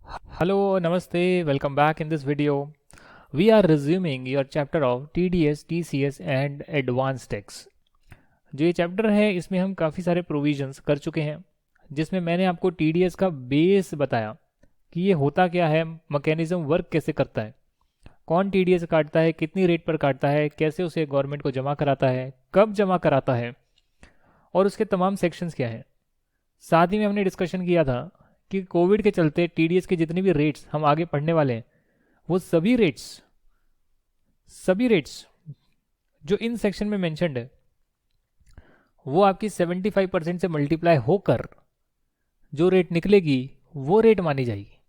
Hello, Namaste, welcome back in this video. We are resuming your chapter of TDS, TCS and Advanced Tax. जो ये chapter है इसमें हम काफ़ी सारे प्रोविजंस कर चुके हैं जिसमें मैंने आपको TDS का बेस बताया कि ये होता क्या है, मैकेनिज्म वर्क कैसे करता है, कौन TDS काटता है, कितनी रेट पर काटता है, कैसे उसे गवर्नमेंट को जमा कराता है, कब जमा कराता है और उसके तमाम सेक्शंस क्या हैं। साथ ही में हमने डिस्कशन किया था कि कोविड के चलते TDS के जितने भी रेट्स हम आगे पढ़ने वाले हैं वो सभी रेट्स जो इन सेक्शन में मेंशन्ड है वो आपकी 75% से मल्टीप्लाई होकर जो रेट निकलेगी वो रेट मानी जाएगी।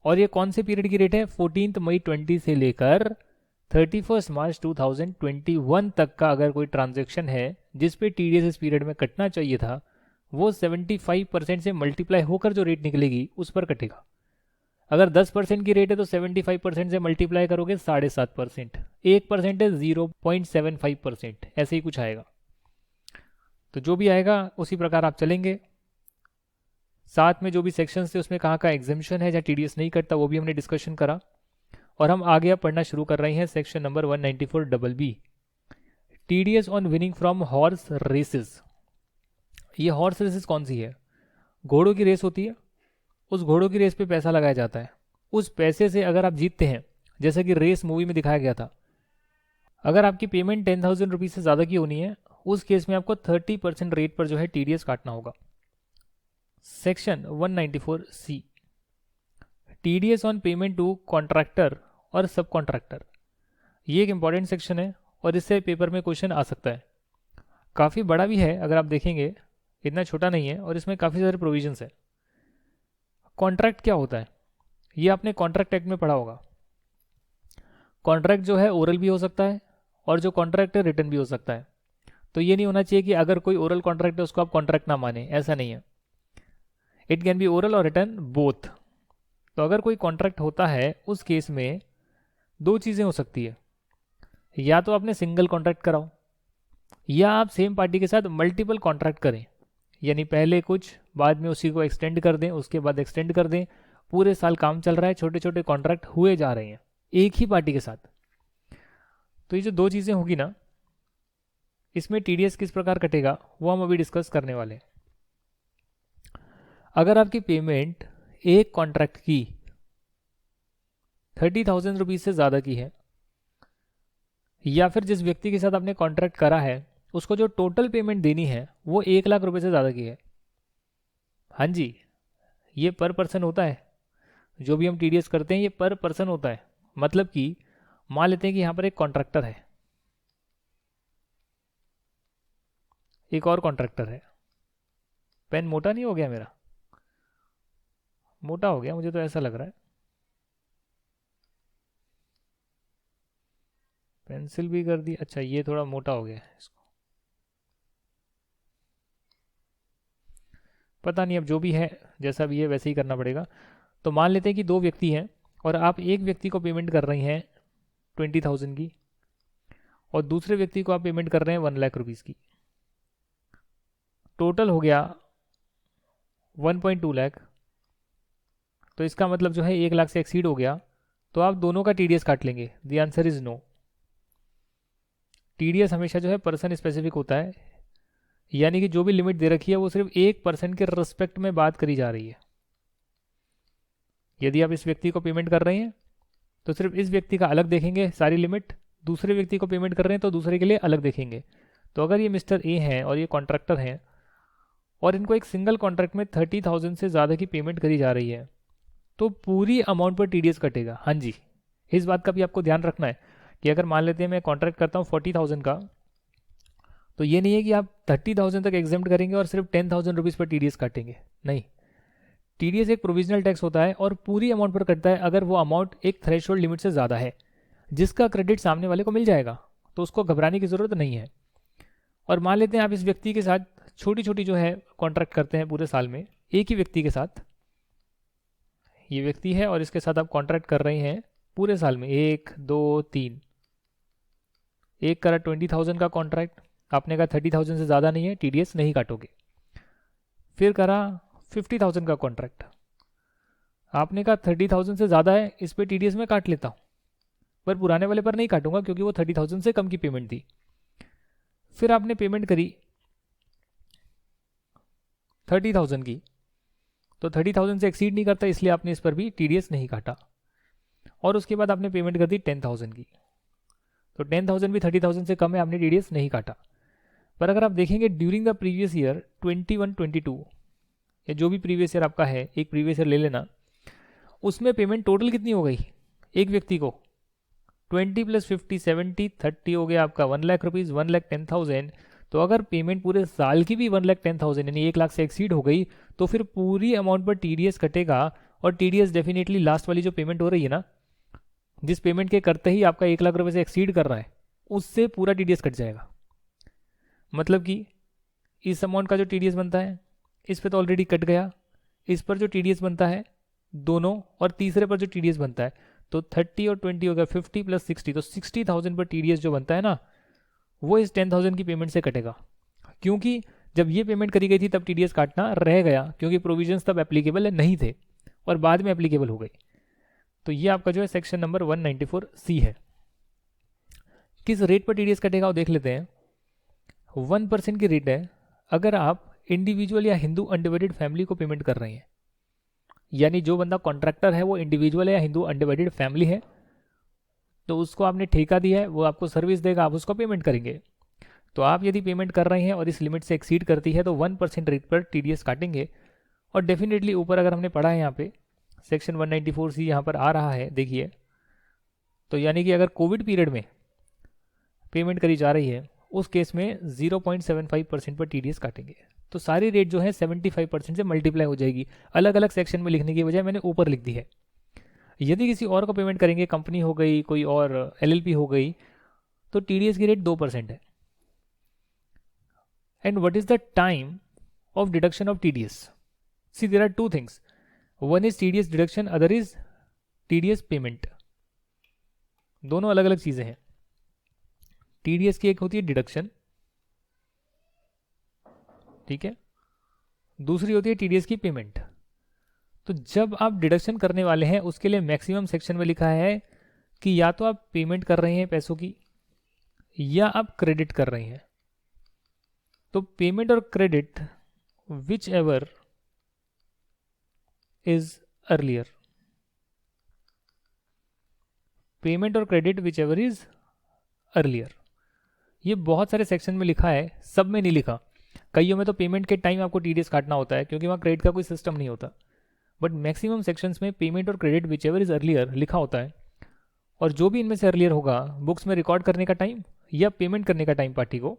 और ये कौन से पीरियड की रेट है? 14 मई 20 से लेकर 31 मार्च 2021 तक का अगर कोई ट्रांजेक्शन है जिस पे TDS इस पीरियड में कटना चाहिए था वो 75% से मल्टीप्लाई होकर जो रेट निकलेगी उस पर कटेगा। अगर 10% की रेट है तो 75% से मल्टीप्लाई करोगे 7.5%, 1% है 0.75%, ऐसे ही कुछ आएगा। तो जो भी आएगा उसी प्रकार आप चलेंगे। साथ में जो भी सेक्शंस थे उसमें कहाँ का एग्जाम्शन है जहाँ TDS नहीं कटता वो भी हमने डिस्कशन करा। और हम आगे अब पढ़ना शुरू कर रहे हैं section number 194 TDS on winning from horse races. ये हॉर्स रेसेस कौन सी है? घोड़ों की रेस होती है, उस घोड़ों की रेस पे पैसा लगाया जाता है। उस पैसे से अगर आप जीतते हैं, जैसे कि रेस मूवी में दिखाया गया था, अगर आपकी पेमेंट 10,000 रुपीज से ज़्यादा की होनी है उस केस में आपको 30% रेट पर जो है TDS काटना होगा। Section 194C TDS on payment to contractor और सब कॉन्ट्रैक्टर। ये एक इंपॉर्टेंट सेक्शन है और इससे पेपर में क्वेश्चन आ सकता है। काफ़ी बड़ा भी है, अगर आप देखेंगे इतना छोटा नहीं है और इसमें काफ़ी सारे प्रोविजंस है। कॉन्ट्रैक्ट क्या होता है ये आपने कॉन्ट्रैक्ट एक्ट में पढ़ा होगा। कॉन्ट्रैक्ट जो है ओरल भी हो सकता है और जो कॉन्ट्रैक्ट है रिटर्न भी हो सकता है। तो ये नहीं होना चाहिए कि अगर कोई ओरल कॉन्ट्रैक्ट है उसको आप कॉन्ट्रैक्ट ना माने, ऐसा नहीं है। इट कैन बी ओरल और रिटर्न बोथ। तो अगर कोई कॉन्ट्रैक्ट होता है उस केस में दो चीज़ें हो सकती है, या तो आपने सिंगल कॉन्ट्रैक्ट कराओ या आप सेम पार्टी के साथ मल्टीपल कॉन्ट्रैक्ट करें, यानी पहले कुछ बाद में उसी को एक्सटेंड कर दें, उसके बाद एक्सटेंड कर दें, पूरे साल काम चल रहा है, छोटे छोटे कॉन्ट्रैक्ट हुए जा रहे हैं एक ही पार्टी के साथ। तो ये जो दो चीज़ें होगी ना, इसमें TDS किस प्रकार कटेगा वो हम अभी डिस्कस करने वाले हैं। अगर आपकी पेमेंट एक कॉन्ट्रैक्ट की 30,000 रुपीज से ज़्यादा की है या फिर जिस व्यक्ति के साथ आपने कॉन्ट्रैक्ट करा है उसको जो टोटल पेमेंट देनी है वो 1 लाख रुपए से ज़्यादा की है, हाँ जी, ये पर पर्सन होता है। जो भी हम TDS करते हैं ये पर पर्सन होता है। मतलब कि मान लेते हैं कि यहाँ पर एक कॉन्ट्रैक्टर है, एक और कॉन्ट्रैक्टर है। पेन मोटा नहीं हो गया मेरा? मोटा हो गया, मुझे तो ऐसा लग रहा है। पेंसिल भी कर दी, अच्छा ये थोड़ा मोटा हो गया है इसको, पता नहीं, अब जो भी है जैसा भी है वैसे ही करना पड़ेगा। तो मान लेते हैं कि दो व्यक्ति हैं और आप एक व्यक्ति को पेमेंट कर रही हैं 20,000 की और दूसरे व्यक्ति को आप पेमेंट कर रहे हैं 1 लाख रुपीज़ की। टोटल हो गया 1.2 लाख। तो इसका मतलब जो है 1 लाख से एक्सीड हो गया तो आप दोनों का TDS काट लेंगे। The answer is no. TDS हमेशा जो है पर्सन स्पेसिफिक होता है, यानी कि जो भी लिमिट दे रखी है वो सिर्फ एक पर्सन के रिस्पेक्ट में बात करी जा रही है। यदि आप इस व्यक्ति को पेमेंट कर रहे हैं तो सिर्फ इस व्यक्ति का अलग देखेंगे सारी लिमिट, दूसरे व्यक्ति को पेमेंट कर रहे हैं तो दूसरे के लिए अलग देखेंगे। तो अगर ये मिस्टर ए हैं और ये कॉन्ट्रैक्टर हैं और इनको एक सिंगल कॉन्ट्रैक्ट में 30,000 से ज़्यादा की पेमेंट करी जा रही है तो पूरी अमाउंट पर TDS कटेगा। हाँ जी, इस बात का भी आपको ध्यान रखना है कि अगर मान लेते हैं मैं कॉन्ट्रैक्ट करता हूँ 40,000 का, तो ये नहीं है कि आप 30,000 तक एग्जाम्प्ट करेंगे और सिर्फ 10,000 रुपीज़ पर TDS काटेंगे, नहीं। TDS एक प्रोविजनल टैक्स होता है और पूरी अमाउंट पर कटता है अगर वो अमाउंट एक थ्रेशोल्ड लिमिट से ज़्यादा है जिसका क्रेडिट सामने वाले को मिल जाएगा, तो उसको घबराने की ज़रूरत नहीं है। और मान लेते हैं आप इस व्यक्ति के साथ छोटी छोटी जो है कॉन्ट्रैक्ट करते हैं पूरे साल में, एक ही व्यक्ति के साथ, ये व्यक्ति है और इसके साथ आप कॉन्ट्रैक्ट कर रहे हैं पूरे साल में 1 2 3। एक करा 20,000 का कॉन्ट्रैक्ट, आपने कहा 30,000 से ज़्यादा नहीं है TDS नहीं काटोगे। फिर करा 50,000 का कॉन्ट्रैक्ट, आपने कहा 30,000 से ज़्यादा है, इस पे TDS में काट लेता हूँ, पर पुराने वाले पर नहीं काटूंगा क्योंकि वो 30,000 से कम की पेमेंट थी। फिर आपने पेमेंट करी 30,000 की, तो 30,000 से एक्सीड नहीं करता, इसलिए आपने इस पर भी TDS नहीं काटा। और उसके बाद आपने पेमेंट कर दी 10,000 की, तो 10,000 भी 30,000 से कम है, आपने TDS नहीं काटा। पर अगर आप देखेंगे ड्यूरिंग द प्रीवियस ईयर 21-22 या जो भी प्रीवियस ईयर आपका है, एक प्रीवियस ईयर ले लेना, उसमें पेमेंट टोटल कितनी हो गई एक व्यक्ति को? 20 + 50 70 30 हो गया आपका 1 लाख रुपीज़, 1,10,000। तो अगर पेमेंट पूरे साल की भी 1,10,000 यानी 1 लाख से एक्सीड हो गई, तो फिर पूरी अमाउंट पर TDS कटेगा। और TDS डेफिनेटली लास्ट वाली जो पेमेंट हो रही है ना, जिस पेमेंट के करते ही आपका 1 लाख रुपए से एक्सीड कर रहा है, उससे पूरा TDS कट जाएगा। मतलब कि इस अमाउंट का जो TDS बनता है, इस पे तो ऑलरेडी कट गया, इस पर जो TDS बनता है दोनों, और तीसरे पर जो TDS बनता है, तो 30 और 20 हो गया 50 + 60, तो 60,000 पर TDS जो बनता है ना, वो इस 10,000 की पेमेंट से कटेगा। क्योंकि जब ये पेमेंट करी गई थी तब TDS काटना रह गया, क्योंकि प्रोविजंस तब एप्लीकेबल नहीं थे और बाद में एप्लीकेबल हो गई। तो ये आपका जो है सेक्शन नंबर 194C है। किस रेट पर TDS कटेगा वो देख लेते हैं। 1% की रेट है अगर आप इंडिविजुअल या हिंदू अनडिवाइडेड फैमिली को पेमेंट कर रहे हैं, यानी जो बंदा कॉन्ट्रैक्टर है वो इंडिविजुअल है या हिंदू अनडिवाइडेड फैमिली है, तो उसको आपने ठेका दिया है, वो आपको सर्विस देगा, आप उसको पेमेंट करेंगे। तो आप यदि पेमेंट कर रहे हैं और इस लिमिट से एक्सीड करती है तो 1% रेट पर TDS काटेंगे। और डेफिनेटली ऊपर अगर हमने पढ़ा है यहाँ पे सेक्शन 194C यहाँ पर आ रहा है, देखिए, तो यानी कि अगर कोविड पीरियड में पेमेंट करी जा रही है उस केस में 0.75% पर TDS काटेंगे। तो सारी रेट जो है 75% से मल्टीप्लाई हो जाएगी। अलग अलग सेक्शन में लिखने की बजाय मैंने ऊपर लिख दी है। यदि किसी और को पेमेंट करेंगे, कंपनी हो गई, कोई और LLP हो गई, तो TDS की रेट 2% है। And what is the time of deduction of TDS? See there are two things, one is TDS deduction, other is TDS payment. दोनों अलग अलग चीजें हैं। TDS की एक होती है डिडक्शन, ठीक है, दूसरी होती है TDS की पेमेंट। तो जब आप डिडक्शन करने वाले हैं उसके लिए मैक्सिमम सेक्शन में लिखा है कि या तो आप पेमेंट कर रहे हैं पैसों की या आप क्रेडिट कर रहे हैं। तो पेमेंट और credit whichever is earlier, payment और credit whichever is earlier, ये बहुत सारे सेक्शन में लिखा है, सब में नहीं लिखा। कईयों में तो पेमेंट के टाइम आपको TDS काटना होता है क्योंकि वहाँ क्रेडिट का कोई सिस्टम नहीं होता, बट मैक्सिमम सेक्शंस में पेमेंट और credit whichever is earlier लिखा होता है। और जो भी इनमें से अर्लियर होगा बुक्स में रिकॉर्ड करने का टाइम या पेमेंट करने का टाइम पार्टी को,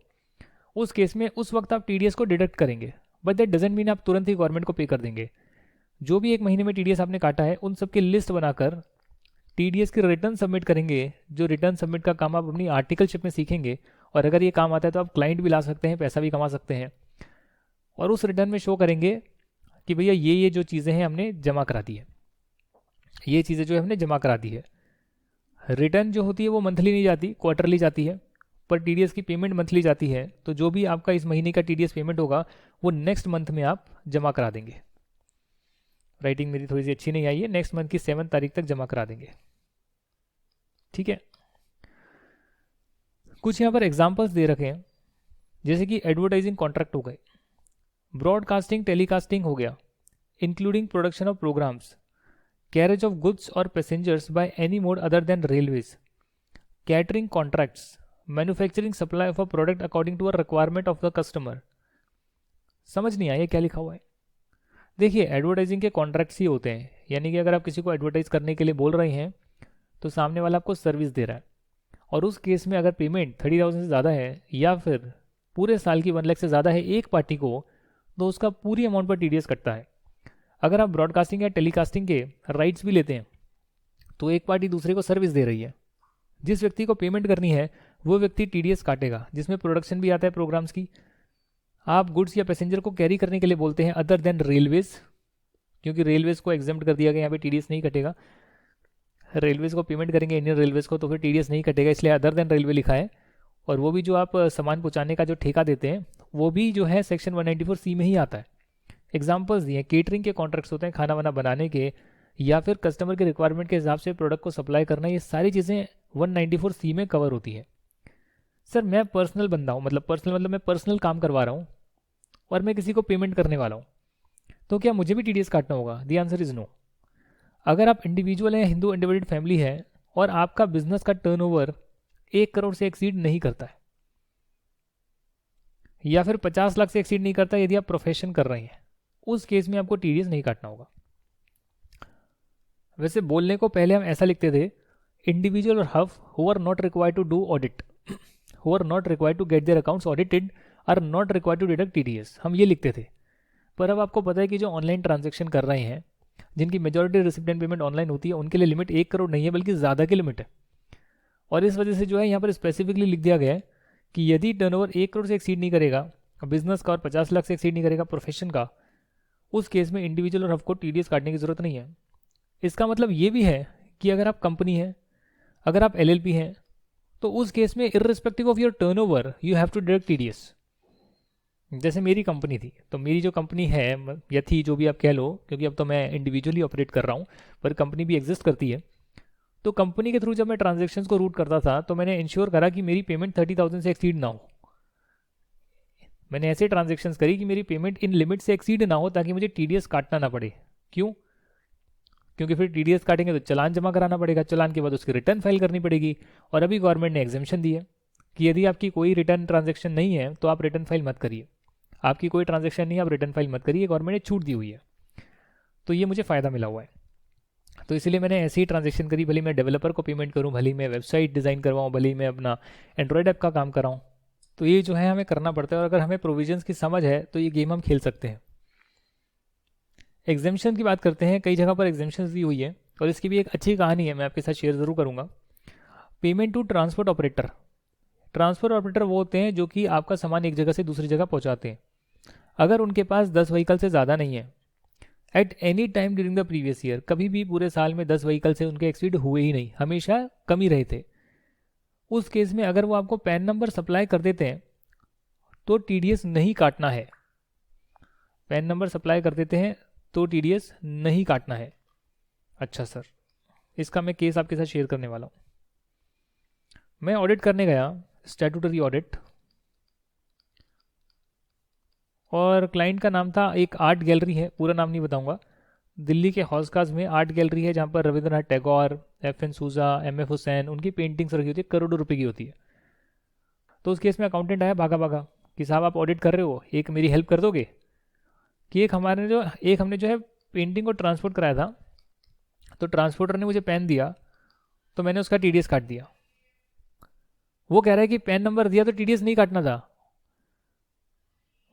उस केस में उस वक्त आप TDS को डिडक्ट करेंगे, बट दैट डजेंट मीन आप तुरंत ही गवर्नमेंट को पे कर देंगे। जो भी एक महीने में TDS आपने काटा है उन सबकी लिस्ट बनाकर TDS की रिटर्न सबमिट करेंगे। जो रिटर्न सबमिट का काम आप अपनी आर्टिकलशिप में सीखेंगे, और अगर ये काम आता है तो आप क्लाइंट भी ला सकते हैं, पैसा भी कमा सकते हैं। और उस रिटर्न में शो करेंगे कि भैया ये जो चीज़ें हैं हमने जमा करा दी है, ये चीज़ें जो है हमने जमा करा दी है। रिटर्न जो होती है वो मंथली नहीं जाती, क्वार्टरली जाती है, पर TDS की पेमेंट मंथली जाती है। तो जो भी आपका इस महीने का TDS पेमेंट होगा वो नेक्स्ट मंथ में आप जमा करा देंगे। राइटिंग मेरी थोड़ी सी अच्छी नहीं आई है, नेक्स्ट मंथ की 7 तारीख तक जमा करा देंगे, ठीक है। कुछ यहाँ पर एग्जाम्पल्स दे रखे हैं, जैसे कि एडवर्टाइजिंग कॉन्ट्रैक्ट हो गए, ब्रॉडकास्टिंग टेलीकास्टिंग हो गया, including production of programmes, carriage of goods और passengers by any mode other than railways, catering contracts, manufacturing supply of a product according to a requirement of the customer. समझ नहीं आया क्या लिखा हुआ है? देखिए, एडवर्टाइजिंग के कॉन्ट्रैक्ट्स ही होते हैं, यानी कि अगर आप किसी को एडवर्टाइज करने के लिए बोल रहे हैं तो सामने वाला आपको सर्विस दे रहा है, और उस केस में अगर पेमेंट 30,000 से ज़्यादा है या फिर पूरे साल की 1 लाख से ज़्यादा है एक पार्टी को, तो उसका पूरी अमाउंट पर TDS कटता है। अगर आप ब्रॉडकास्टिंग या टेलीकास्टिंग के राइट्स भी लेते हैं तो एक पार्टी दूसरे को सर्विस दे रही है, जिस व्यक्ति को पेमेंट करनी है वो व्यक्ति TDS काटेगा, जिसमें प्रोडक्शन भी आता है प्रोग्राम्स की। आप गुड्स या पैसेंजर को कैरी करने के लिए बोलते हैं अदर देन रेलवेज, क्योंकि रेलवेज को एग्जाम्प्ट कर दिया गया, यहाँ पे TDS नहीं कटेगा। रेलवेज को पेमेंट करेंगे इंडियन रेलवेज को तो फिर TDS नहीं कटेगा, इसलिए अदर देन रेलवे लिखा है। और वो भी जो आप सामान पहुँचाने का जो ठेका देते हैं वो भी जो है सेक्शन 194C में ही आता है। एग्जाम्पल्स दिए, केटरिंग के कॉन्ट्रैक्ट्स होते हैं, खाना वाना बनाने के, या फिर कस्टमर के रिक्वायरमेंट के हिसाब से प्रोडक्ट को सप्लाई करना, ये सारी चीज़ें 194C में कवर होती है। सर मैं पर्सनल बंदा हूँ, मतलब पर्सनल मतलब मैं पर्सनल काम करवा रहा हूँ और मैं किसी को पेमेंट करने वाला हूँ, तो क्या मुझे भी TDS काटना होगा? The answer is no. अगर आप इंडिविजुअल हैं, हिंदू अनडिवाइडेड फैमिली है और आपका बिजनेस का टर्नओवर 1 करोड़ से एक्सीड नहीं करता है या फिर 50 लाख से एक्सीड नहीं करता, यदि आप प्रोफेशन कर रहे हैं, उस केस में आपको TDS नहीं काटना होगा। वैसे बोलने को पहले हम ऐसा लिखते थे, इंडिविजुअल और HUF who are not required to do audit, who are not required to get their accounts audited are not required to deduct TDS, हम ये लिखते थे। पर अब आपको पता है कि जो ऑनलाइन ट्रांजेक्शन कर रहे हैं, जिनकी मेजॉरिटी रिसिप्टेंट पेमेंट ऑनलाइन होती है, उनके लिए लिमिट 1 करोड़ नहीं है बल्कि ज़्यादा की लिमिट है। और इस वजह से जो है यहाँ पर स्पेसिफिकली लिख दिया गया है कि यदि टर्नओवर 1 करोड़ से एक्सीड नहीं करेगा बिजनेस का और 50 लाख से एक्सीड नहीं करेगा प्रोफेशन का, उस केस में इंडिविजुअल और हफ को TDS काटने की ज़रूरत नहीं है। इसका मतलब ये भी है कि अगर आप कंपनी है, अगर आप LLP हैं, तो उस केस में irrespective of your turnover you have to deduct TDS। जैसे मेरी कंपनी थी, तो मेरी जो कंपनी है या थी, जो भी आप कह लो, क्योंकि अब तो मैं इंडिविजुअली ऑपरेट कर रहा हूँ, पर कंपनी भी एग्जिस्ट करती है। तो कंपनी के थ्रू जब मैं ट्रांजेक्शन्स को रूट करता था, तो मैंने इंश्योर करा कि मेरी पेमेंट 30,000 से एक्सीड ना हो। मैंने ऐसे ट्रांजेक्शन्स करी कि मेरी पेमेंट इन लिमिट से एक्सीड ना हो, ताकि मुझे TDS काटना ना पड़े। क्यों? क्योंकि फिर TDS काटेंगे तो चालान जमा कराना पड़ेगा, चालान के बाद उसकी रिटर्न फाइल करनी पड़ेगी। और अभी गवर्नमेंट ने एग्जेम्पशन दी है कि यदि आपकी कोई रिटर्न ट्रांजेक्शन नहीं है तो आप रिटर्न फाइल मत करिए। आपकी कोई ट्रांजेक्शन नहीं है, आप रिटर्न फाइल मत करिए, गवर्नमेंट ने छूट दी हुई है। तो ये मुझे फ़ायदा मिला हुआ है, तो इसलिए मैंने ऐसे ही ट्रांजेक्शन करी, भले मैं डेवलपर को पेमेंट करूँ, भले मैं वेबसाइट डिज़ाइन करवाऊँ, भले मैं अपना एंड्रॉयड ऐप का काम कराऊँ। तो ये जो है हमें करना पड़ता है, और अगर हमें प्रोविजंस की समझ है तो ये गेम हम खेल सकते हैं। एग्जेम्पशन की बात करते हैं, कई जगह पर एग्जेम्पशन दी हुई है और इसकी भी एक अच्छी कहानी है, मैं आपके साथ शेयर ज़रूर करूँगा। Payment to transport operator. Transport operator वो होते हैं जो कि आपका सामान एक जगह से दूसरी जगह पहुँचाते हैं। अगर उनके पास 10 व्हीकल से ज़्यादा नहीं है at any time during the previous year, कभी भी पूरे साल में 10 व्हीकल से उनके एक्सीड हुए ही नहीं, हमेशा कम ही रहे थे, उस केस में अगर वो आपको पैन नंबर सप्लाई कर देते हैं तो TDS नहीं काटना है। पैन नंबर सप्लाई कर देते हैं तो TDS नहीं काटना है। अच्छा सर, इसका मैं केस आपके साथ शेयर करने वाला हूँ। मैं ऑडिट करने गया, स्टैट्यूटरी ऑडिट, और क्लाइंट का नाम था, एक आर्ट गैलरी है, पूरा नाम नहीं बताऊंगा, दिल्ली के हौसखास में आर्ट गैलरी है, जहाँ पर रविंद्रनाथ टैगोर, FN सूजा, MF हुसैन, उनकी पेंटिंग्स रखी होती है, करोड़ों रुपए की होती है। तो उस केस में अकाउंटेंट आया भागा भागा कि साहब आप ऑडिट कर रहे हो, एक मेरी हेल्प कर दोगे कि एक हमने जो है पेंटिंग को ट्रांसपोर्ट कराया था, तो ट्रांसपोर्टर ने मुझे पेन दिया तो मैंने उसका TDS काट दिया। वो कह रहा है कि पेन नंबर दिया तो TDS नहीं काटना था,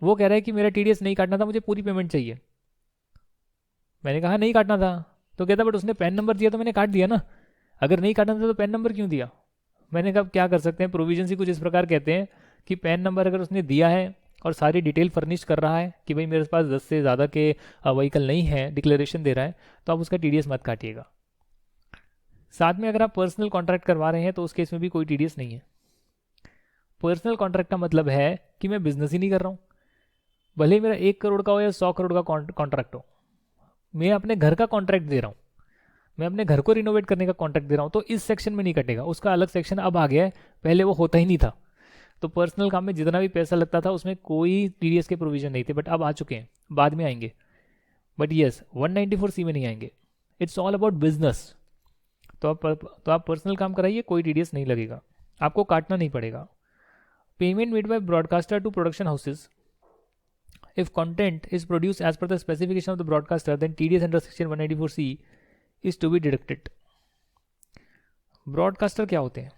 वो कह रहा है कि मेरा TDS नहीं काटना था, मुझे पूरी पेमेंट चाहिए। मैंने कहा नहीं काटना था, तो कहता बट उसने पेन नंबर दिया तो मैंने काट दिया ना, अगर नहीं काटना था तो पेन नंबर क्यों दिया? मैंने कहा क्या कर सकते हैं, प्रोविजन ही कुछ इस प्रकार कहते हैं कि पेन नंबर अगर उसने दिया है और सारी डिटेल फर्निश कर रहा है कि भाई मेरे पास 10 से ज़्यादा के व्हीकल नहीं है, डिक्लेरेशन दे रहा है, तो आप उसका TDS मत काटिएगा। साथ में अगर आप पर्सनल कॉन्ट्रैक्ट करवा रहे हैं तो उस केस में भी कोई TDS नहीं है। पर्सनल कॉन्ट्रैक्ट का मतलब है कि मैं बिजनेस ही नहीं कर रहा हूँ, भले ही मेरा 1 करोड़ का हो या 100 करोड़ का कॉन्ट्रैक्ट हो, मैं अपने घर का कॉन्ट्रैक्ट दे रहा हूँ, मैं अपने घर को रिनोवेट करने का कॉन्ट्रैक्ट दे रहा हूँ, तो इस सेक्शन में नहीं कटेगा, उसका अलग सेक्शन अब आ गया है, पहले वो होता ही नहीं था। तो पर्सनल काम में जितना भी पैसा लगता था उसमें कोई TDS के प्रोविजन नहीं थे, बट अब आ चुके हैं, बाद में आएंगे, बट येस 194C में नहीं आएंगे। It's all about business. तो आप पर्सनल काम कराइए, कोई TDS नहीं लगेगा, आपको काटना नहीं पड़ेगा। Payment made by broadcaster to production houses, if content is produced as per the specification of the broadcaster, then TDS under section 194C is to be deducted. Broadcaster क्या होते हैं?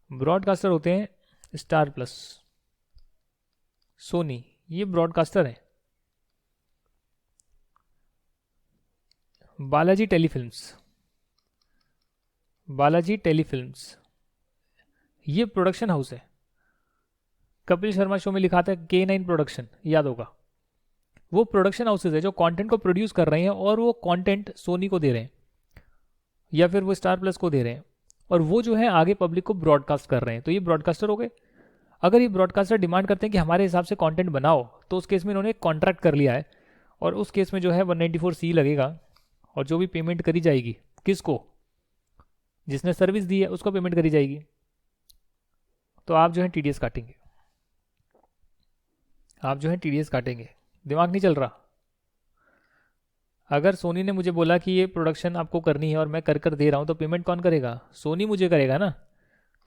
ब्रॉडकास्टर होते हैं स्टार प्लस, सोनी, ये broadcaster है। Balaji telefilms ये production house है। Kapil Sharma show में लिखा था K9 प्रोडक्शन, याद होगा, वो प्रोडक्शन हाउसेज है जो कंटेंट को प्रोड्यूस कर रहे हैं और वो कंटेंट सोनी को दे रहे हैं या फिर वो स्टार प्लस को दे रहे हैं, और वो जो है आगे पब्लिक को ब्रॉडकास्ट कर रहे हैं, तो ये ब्रॉडकास्टर हो गए। अगर ये ब्रॉडकास्टर डिमांड करते हैं कि हमारे हिसाब से कंटेंट बनाओ, तो उस केस में इन्होंने एक कॉन्ट्रैक्ट कर लिया है और उस केस में जो है 194C लगेगा, और जो भी पेमेंट करी जाएगी किसको, जिसने सर्विस दी है उसको पेमेंट करी जाएगी। तो आप जो है टीडीएस काटेंगे, आप जो है टीडीएस काटेंगे। दिमाग नहीं चल रहा। अगर सोनी ने मुझे बोला कि ये प्रोडक्शन आपको करनी है और मैं कर कर दे रहा हूँ, तो पेमेंट कौन करेगा? सोनी मुझे करेगा ना,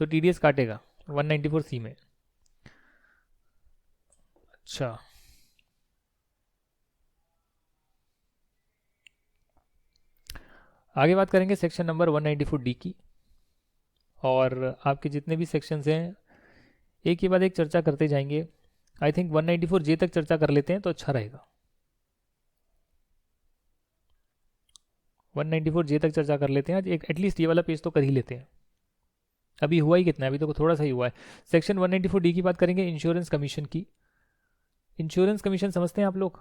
तो टीडीएस काटेगा 194C में। अच्छा, आगे बात करेंगे सेक्शन नंबर 194D की। और आपके जितने भी सेक्शंस हैं एक के बाद एक चर्चा करते जाएंगे। आई थिंक 194J तक चर्चा कर लेते हैं तो अच्छा रहेगा। 194J तक चर्चा कर लेते हैं आज, एक एटलीस्ट ये वाला पेज तो कर ही लेते हैं। अभी हुआ ही कितना है, अभी तो थोड़ा सा ही हुआ है। सेक्शन 194D की बात करेंगे, इंश्योरेंस कमीशन की। इंश्योरेंस कमीशन समझते हैं आप लोग?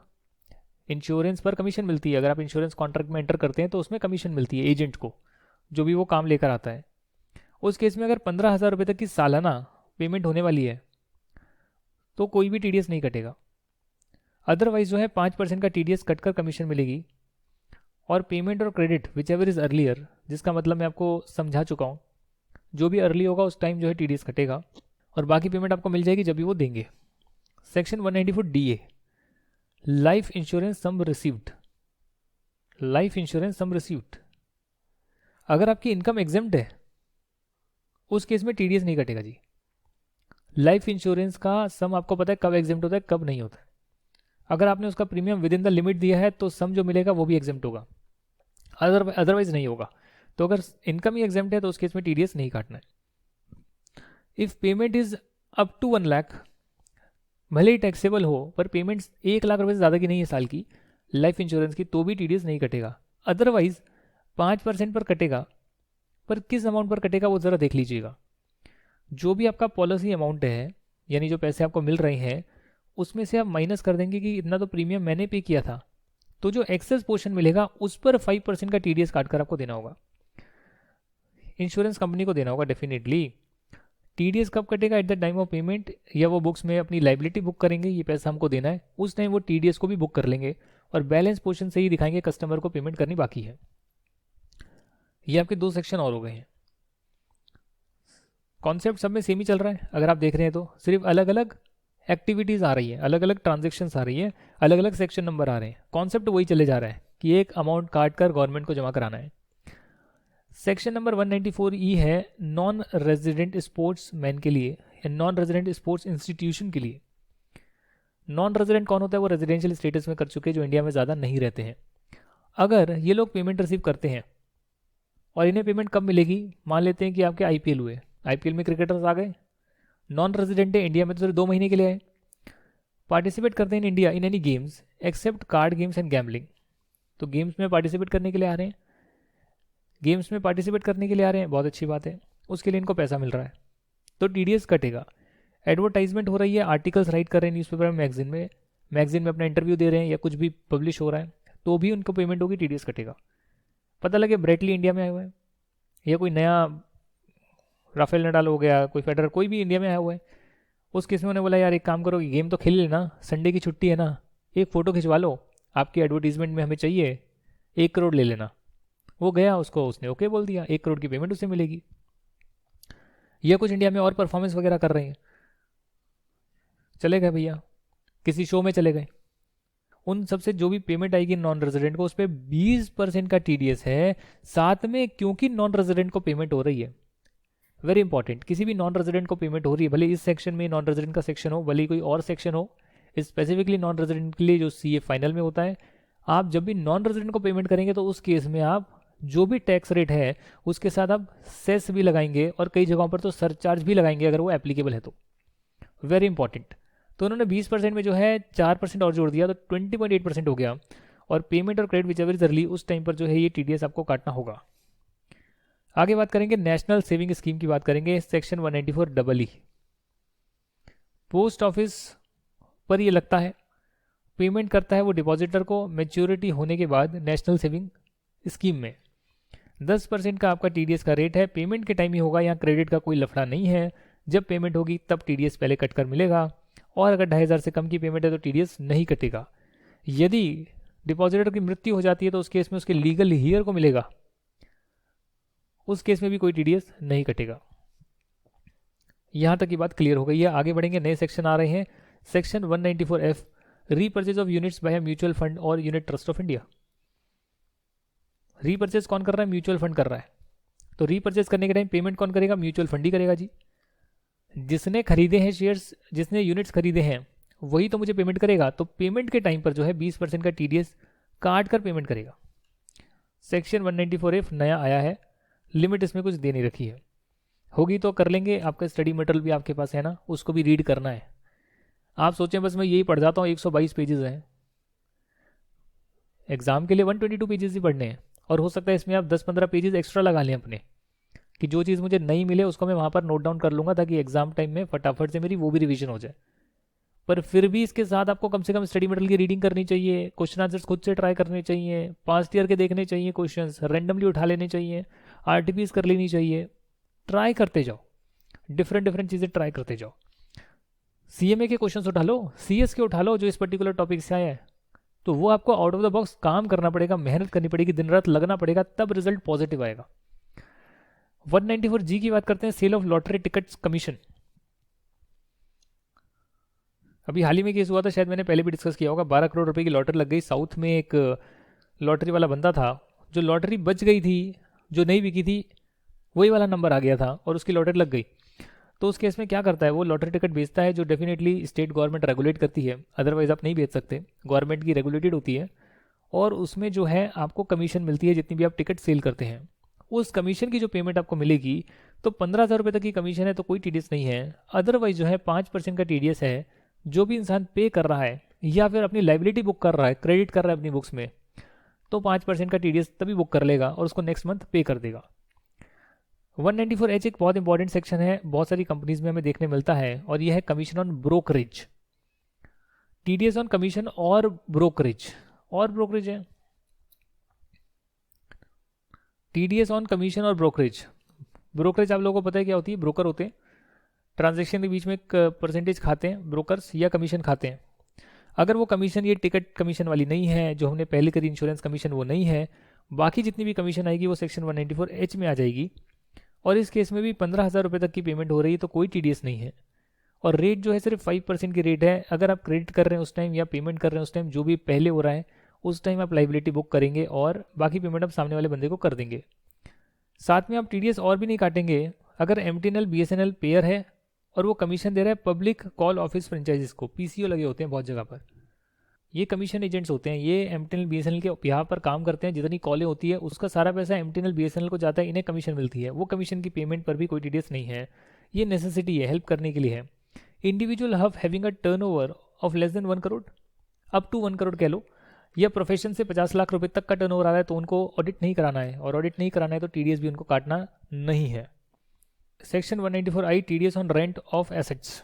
इंश्योरेंस पर कमीशन मिलती है, अगर आप इंश्योरेंस कॉन्ट्रैक्ट में एंटर करते हैं तो उसमें कमीशन मिलती है एजेंट को, जो भी वो काम लेकर आता है। उस केस में अगर 15,000 रुपये तक की सालाना पेमेंट होने वाली है तो कोई भी टीडीएस नहीं कटेगा। अदरवाइज जो है 5% का टीडीएस कटकर कमीशन मिलेगी। और पेमेंट और credit whichever is earlier, जिसका मतलब मैं आपको समझा चुका हूँ, जो भी अर्ली होगा उस टाइम जो है टीडीएस कटेगा, और बाकी पेमेंट आपको मिल जाएगी जब भी वो देंगे। सेक्शन 194DA, लाइफ इंश्योरेंस सम रिसीव्ड। लाइफ इंश्योरेंस सम रिसीव्ड, अगर आपकी इनकम एग्जेम्प्ट है उस केस में टीडीएस नहीं कटेगा जी। लाइफ इंश्योरेंस का सम आपको पता है कब एग्जेम्प्ट होता है कब नहीं होता है। अगर आपने उसका premium with in the limit दिया है तो सम जो मिलेगा वो भी एग्जेम्प्ट होगा, अदरवाइज नहीं होगा। तो अगर इनकम ही एग्जेम्प्ट है तो उस केस में टीडीएस नहीं काटना है। If payment is up to 1 lakh, भले ही टैक्सेबल हो पर पेमेंट 1 लाख रुपए से ज़्यादा की नहीं है साल की लाइफ इंश्योरेंस की, तो भी टीडीएस नहीं कटेगा। अदरवाइज 5% पर कटेगा, पर किस अमाउंट पर कटेगा वो ज़रा देख लीजिएगा। जो भी आपका पॉलिसी अमाउंट है, यानी जो पैसे आपको मिल रहे हैं, उसमें से आप माइनस कर देंगे कि इतना तो प्रीमियम मैंने पे किया था, तो जो एक्सेस पोर्शन मिलेगा उस पर 5% का टीडीएस काटकर आपको देना होगा, इंश्योरेंस कंपनी को देना होगा डेफिनेटली। टीडीएस कब कटेगा? At the time of payment, या वो बुक्स में अपनी लाइबिलिटी बुक करेंगे, ये पैसा हमको देना है, उस टाइम वो टीडीएस को भी बुक कर लेंगे और बैलेंस पोर्शन से ही दिखाएंगे कस्टमर को पेमेंट करनी बाकी है। ये आपके 2 सेक्शन और हो गए हैं। कॉन्सेप्ट सब में सेम ही चल रहा है अगर आप देख रहे हैं तो, सिर्फ अलग अलग एक्टिविटीज़ आ रही है, अलग अलग ट्रांजेक्शन्स आ रही है, अलग अलग सेक्शन नंबर आ रहे हैं। कॉन्सेप्ट वही चले जा रहा है कि एक अमाउंट काट कर गवर्नमेंट को जमा कराना है। सेक्शन नंबर 194E है नॉन रेजिडेंट स्पोर्ट्स मैन के लिए या नॉन रेजिडेंट स्पोर्ट्स इंस्टीट्यूशन के लिए। नॉन रेजिडेंट कौन होता है? वो रेजिडेंशियल स्टेटस में कर चुके जो इंडिया में ज़्यादा नहीं रहते हैं। अगर ये लोग पेमेंट रिसीव करते हैं और इन्हें पेमेंट कब मिलेगी? मान लेते हैं कि आपके आईपीएल हुए, आईपीएल में क्रिकेटर्स आ गए, नॉन रेजिडेंट है इंडिया में तो सिर्फ 2 महीने के लिए आए, पार्टिसिपेट करते हैं in India in any games except card games and gambling. तो गेम्स में पार्टिसिपेट करने के लिए आ रहे हैं, गेम्स में पार्टिसिपेट करने के लिए आ रहे हैं, बहुत अच्छी बात है, उसके लिए इनको पैसा मिल रहा है तो टीडीएस कटेगा। एडवर्टाइजमेंट हो रही है, आर्टिकल्स राइट कर रहे हैं न्यूज़पेपर में, मैगजीन में अपना इंटरव्यू दे रहे हैं या कुछ भी पब्लिश हो रहा है, तो भी उनको पेमेंट होगी, टीडीएस कटेगा। पता लगे ब्रेटली इंडिया में आए हुए हैं या कोई नया राफेल नडाल हो गया, कोई फेडरर, कोई भी इंडिया में आया हुआ है, उस केस में उन्होंने बोला यार एक काम करो, गेम तो खेल लेना, संडे की छुट्टी है ना, एक फ़ोटो खिंचवा लो, आपकी एडवर्टीजमेंट में हमें चाहिए, 1 करोड़ ले लेना। वो गया, उसको उसने ओके बोल दिया, 1 करोड़ की पेमेंट उसे मिलेगी। या कुछ इंडिया में और परफॉर्मेंस वगैरह कर रहे हैं, चले गए भैया किसी शो में चले गए, उन सबसे जो भी पेमेंट आएगी नॉन रेजिडेंट को उस पर 20% का टीडीएस है साथ में, क्योंकि नॉन रेजिडेंट को पेमेंट हो रही है। वेरी इंपॉर्टेंट, किसी भी नॉन रेजिडेंट को पेमेंट हो रही है, भले इस सेक्शन में नॉन रेजिडेंट का सेक्शन हो, भले कोई और सेक्शन हो, स्पेसिफिकली नॉन रेजिडेंट के लिए जो सीए फाइनल में होता है, आप जब भी नॉन रेजिडेंट को पेमेंट करेंगे तो उस केस में आप जो भी टैक्स रेट है उसके साथ आप सेस भी लगाएंगे और कई जगहों पर तो सरचार्ज भी लगाएंगे अगर वो एप्लीकेबल है तो। Very important. तो उन्होंने 20% में जो है 4% और जोड़ दिया तो 20.8% हो गया, और पेमेंट और क्रेडिट विचएवर इज अर्ली उस टाइम पर जो है ये टीडीएस आपको काटना होगा। आगे बात करेंगे नेशनल सेविंग स्कीम की बात करेंगे, सेक्शन 194EE। पोस्ट ऑफिस पर ये लगता है, पेमेंट करता है वो डिपॉजिटर को मैच्योरिटी होने के बाद नेशनल सेविंग स्कीम में। 10% का आपका टीडीएस का रेट है, पेमेंट के टाइम ही होगा, यहाँ क्रेडिट का कोई लफड़ा नहीं है, जब पेमेंट होगी तब टीडीएस पहले कट कर मिलेगा, और अगर 2,500 से कम की पेमेंट है तो टीडीएस नहीं कटेगा। यदि डिपॉजिटर की मृत्यु हो जाती है तो उस केस में उसके लीगल हीयर को मिलेगा, उस केस में भी कोई टीडीएस नहीं कटेगा। यहां तक की बात क्लियर हो गई है। आगे बढ़ेंगे, नए सेक्शन आ रहे हैं। Section 194F, repurchase of units by mutual fund और unit trust of India. Repurchase कौन कर रहा है? म्यूचुअल फंड कर रहा है। तो रीपर्चेज करने के टाइम पेमेंट कौन करेगा? म्यूचुअल फंड ही करेगा जी। जिसने खरीदे हैं शेयर्स, जिसने यूनिट्स खरीदे हैं, वही तो मुझे पेमेंट करेगा। तो पेमेंट के टाइम पर जो है 20% का टीडीएस काट कर पेमेंट करेगा। सेक्शन 194F नया आया है, लिमिट इसमें कुछ दे नहीं रखी है। होगी तो कर लेंगे। आपका स्टडी मटेरियल भी आपके पास है ना, उसको भी रीड करना है। आप सोचें बस मैं यही पढ़ जाता हूँ, 122 पेजेस हैं। एग्जाम के लिए 122 पेजेस ही पढ़ने हैं, और हो सकता है इसमें आप 10-15 पेजेस एक्स्ट्रा लगा लें अपने, कि जो चीज़ मुझे नहीं मिले उसको मैं वहाँ पर नोट डाउन कर लूँगा, ताकि एग्जाम टाइम में फटाफट से मेरी वो भी रिवीजन हो जाए। पर फिर भी इसके साथ आपको कम से कम स्टडी मटेरियल की रीडिंग करनी चाहिए, क्वेश्चन आंसर्स खुद से ट्राई करने चाहिए, पास्ट ईयर के देखने चाहिए, क्वेश्चंस रैंडमली उठा लेने चाहिए, आरटीपीएस कर लेनी चाहिए। ट्राई करते जाओ, डिफरेंट चीज़ें ट्राई करते जाओ। सीएमए के क्वेश्चंस उठा लो, सीएस के उठा लो, जो इस पर्टिकुलर टॉपिक से आया है, तो वो आपको आउट ऑफ द बॉक्स काम करना पड़ेगा, मेहनत करनी पड़ेगी, दिन रात लगना पड़ेगा, तब रिजल्ट पॉजिटिव आएगा। 194G की बात करते हैं, sale of lottery tickets commission. अभी हाल ही में केस हुआ था, शायद मैंने पहले भी डिस्कस किया होगा। 12 करोड़ रुपए की लॉटरी लग गई साउथ में। एक लॉटरी वाला बंदा था, जो लॉटरी बच गई थी, जो नहीं बिकी थी, वही वाला नंबर आ गया था और उसकी लॉटरी लग गई। तो उस केस में क्या करता है, वो लॉटरी टिकट बेचता है, जो डेफिनेटली स्टेट गवर्नमेंट रेगुलेट करती है, अदरवाइज आप नहीं बेच सकते, गवर्नमेंट की रेगुलेटेड होती है। और उसमें जो है आपको कमीशन मिलती है, जितनी भी आप टिकट सेल करते हैं। उस कमीशन की जो पेमेंट आपको मिलेगी, तो 15,000 रुपये तक की कमीशन है तो कोई टीडीएस नहीं है। अदरवाइज जो है 5% का टीडीएस है, जो भी इंसान पे कर रहा है या फिर अपनी लाइबिलिटी बुक कर रहा है, क्रेडिट कर रहा है अपनी बुक्स में, तो 5% का टीडीएस तभी बुक कर लेगा और उसको नेक्स्ट मंथ पे कर देगा। 194H एक बहुत इंपॉर्टेंट सेक्शन है, बहुत सारी कंपनीज में हमें देखने मिलता है, और यह है commission on brokerage. TDS on commission और ब्रोकरेज, और ब्रोकरेज है टीडीएस ऑन कमीशन और ब्रोकरेज। ब्रोकरेज आप लोगों को पता है क्या होती है? ब्रोकर होते हैं, ट्रांजैक्शन के बीच में एक परसेंटेज खाते हैं ब्रोकर्स, या कमीशन खाते हैं। अगर वो कमीशन ये टिकट कमीशन वाली नहीं है, जो हमने पहले करी इंश्योरेंस कमीशन, वो नहीं है, बाकी जितनी भी कमीशन आएगी वो सेक्शन 194H में आ जाएगी। और इस केस में भी 15,000 रुपये तक की पेमेंट हो रही है तो कोई टीडीएस नहीं है। और रेट जो है सिर्फ 5% की रेट है। अगर आप क्रेडिट कर रहे हैं उस टाइम या पेमेंट कर रहे हैं उस टाइम, जो भी पहले हो रहा है उस टाइम आप लाइबिलिटी बुक करेंगे और बाकी पेमेंट आप सामने वाले बंदे को कर देंगे। साथ में आप टीडीएस और भी नहीं काटेंगे अगर एमटीएनएल बीएसएनएल पेयर है और वो कमीशन दे रहा है पब्लिक कॉल ऑफिस फ्रेंचाइजीज को। पीसीओ लगे होते हैं बहुत जगह पर, ये कमीशन एजेंट्स होते हैं, ये एमटीएनएल बीएसएनएल के यहाँ पर काम करते हैं। जितनी कॉलें होती है उसका सारा पैसा एमटीएनएल बीएसएनएल को जाता है, इन्हें कमीशन मिलती है। वो कमीशन की पेमेंट पर भी कोई टीडीएस नहीं है। ये नेसेसिटी है, हेल्प करने के लिए है। Individual hub having a turnover of less than 1 crore, up to 1 crore कह लो, या प्रोफेशन से 50 लाख रुपए तक का टर्नओवर आ रहा है तो उनको ऑडिट नहीं कराना है, और ऑडिट नहीं कराना है तो टीडीएस भी उनको काटना नहीं है। Section 194I TDS on rent of assets.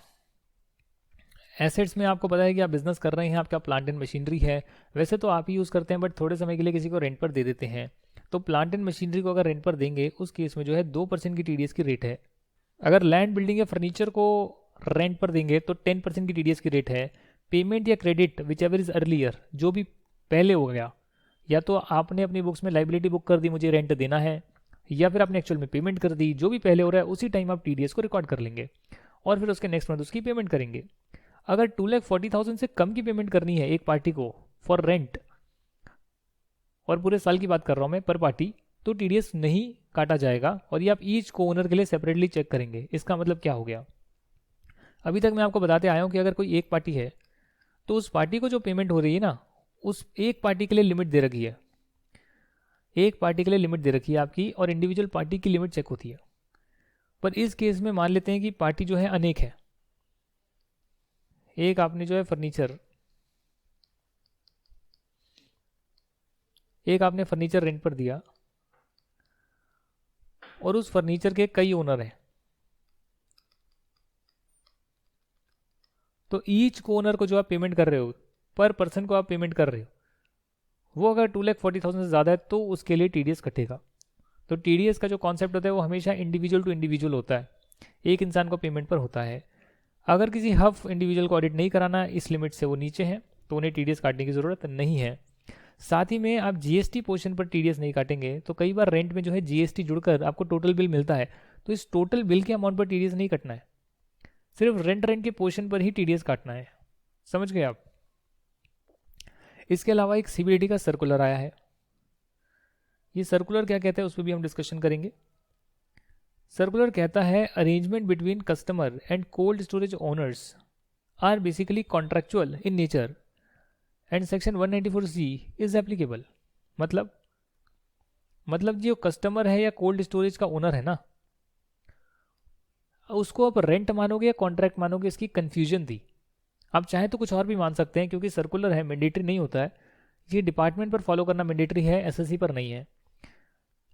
Assets में आपको पता है कि आप बिजनेस कर रहे हैं, आपका प्लांट एंड मशीनरी है, वैसे तो आप ही यूज़ करते हैं बट थोड़े समय के लिए किसी को रेंट पर दे देते हैं। तो प्लांट एंड मशीनरी को अगर रेंट पर देंगे उस केस में जो है 2% की टीडीएस की रेट है। अगर लैंड बिल्डिंग या फर्नीचर को रेंट पर देंगे तो 10% की टीडीएस की रेट है। पेमेंट या credit whichever is earlier, जो भी पहले हो गया, या तो आपने अपनी बुक्स में लाइबिलिटी बुक कर दी मुझे रेंट देना है, या फिर आपने एक्चुअल में पेमेंट कर दी, जो भी पहले हो रहा है उसी टाइम आप टीडीएस को रिकॉर्ड कर लेंगे और फिर उसके नेक्स्ट मंथ उसकी पेमेंट करेंगे। अगर 2,40,000 से कम की पेमेंट करनी है एक पार्टी को फॉर रेंट, और पूरे साल की बात कर रहा हूं मैं पर पार्टी, तो टीडीएस नहीं काटा जाएगा और ये आप ईच को ओनर के लिए सेपरेटली चेक करेंगे। इसका मतलब क्या हो गया? अभी तक मैं आपको बताते आया हूं कि अगर कोई एक पार्टी है तो उस पार्टी को जो पेमेंट हो रही है ना, उस एक पार्टी के लिए लिमिट दे रखी है, एक पार्टी के लिए लिमिट दे रखी है आपकी, और इंडिविजुअल पार्टी की लिमिट चेक होती है। पर इस केस में मान लेते हैं कि पार्टी जो है अनेक है। एक आपने जो है फर्नीचर, एक आपने फर्नीचर रेंट पर दिया और उस फर्नीचर के कई ओनर हैं, तो ईच को ओनर को जो आप पेमेंट कर रहे हो, पर पर्सन को आप पेमेंट कर रहे हो, वो अगर 2,40,000 से ज़्यादा है तो उसके लिए टीडीएस कटेगा। तो टीडीएस का जो कॉन्सेप्ट होता है वो हमेशा इंडिविजुअल टू इंडिविजुअल होता है, एक इंसान को पेमेंट पर होता है। अगर किसी हब इंडिविजुअल को ऑडिट नहीं कराना, इस लिमिट से वो नीचे है, तो उन्हें टीडीएस काटने की ज़रूरत नहीं है। साथ ही में आप जीएसटी पोर्शन पर टीडीएस नहीं काटेंगे तो कई बार रेंट में जो है जीएसटी जुड़कर आपको टोटल बिल मिलता है, तो इस टोटल बिल के अमाउंट पर टीडीएस नहीं कटना है, सिर्फ रेंट के पोर्शन पर ही टीडीएस काटना है। समझ गए आप? इसके अलावा एक सीबीडीटी का सर्कुलर आया है। ये सर्कुलर क्या कहता है उस पर भी हम डिस्कशन करेंगे। सर्कुलर कहता है arrangement between customer and cold storage owners are basically contractual in nature and section 194C is applicable. मतलब जो कस्टमर है या कोल्ड स्टोरेज का ओनर है ना, उसको आप रेंट मानोगे या कॉन्ट्रैक्ट मानोगे, इसकी कंफ्यूजन थी। आप चाहे तो कुछ और भी मान सकते हैं, क्योंकि सर्कुलर है, मैंडेटरी नहीं होता है। ये डिपार्टमेंट पर फॉलो करना मैंडेटरी है, एसएससी पर नहीं है।